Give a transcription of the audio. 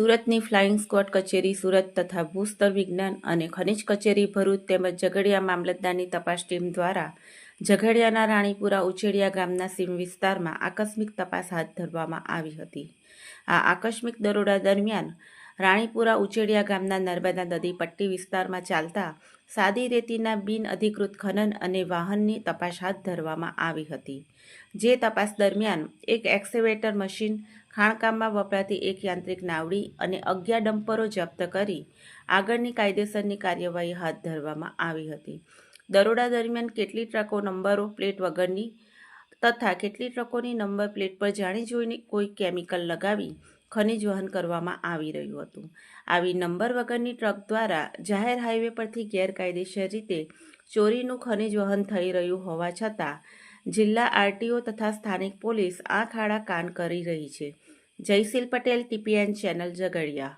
સુરતની flying squad કચેરી સુરત તથા ભૂસ્તર વિજ્ઞાન અને ખનિજ કચેરી ભરૂચ તેમજ ઝઘડિયા મામલતદારની તપાસ ટીમ દ્વારા ઝઘડિયાના રાણીપુરા ઉચેડિયા ગામના સીમ વિસ્તારમાં આકસ્મિક તપાસ હાથ ધરવામાં આવી હતી. આ આકસ્મિક દરોડા દરમિયાન રાણીપુરા ઉચેડિયા ગામના નર્મદા નદી પટ્ટી વિસ્તારમાં ચાલતા સાદી રેતીના બિન અધિકૃત ખનન અને વાહનની તપાસ હાથ ધરવામાં આવી હતી. જે તપાસ દરમિયાન એક એક્સકેવેટર મશીન, ખાણકામમાં વપરાતી એક યાંત્રિક નાવડી અને 11 ડમ્પરો જપ્ત કરી આગળની કાયદેસરની કાર્યવાહી હાથ ધરવામાં આવી હતી. દરોડા દરમિયાન કેટલી ટ્રકો નંબરો પ્લેટ વગરની તથા કેટલી ટ્રકોની નંબર પ્લેટ પર જાણી જોઈને કોઈ કેમિકલ લગાવી ખનિજ વહન કરવામાં આવી રહ્યું હતું. આવી નંબર વગરની ટ્રક દ્વારા જાહેર હાઈવે પરથી ગેરકાયદેસર રીતે ચોરીનું ખનિજ વહન થઈ રહ્યું હોવા છતાં જિલ્લા આરટીઓ તથા સ્થાનિક પોલીસ આંખ આડા કાન કરી રહી છે. Jayshil Patel, TPN channel, Jhagadia.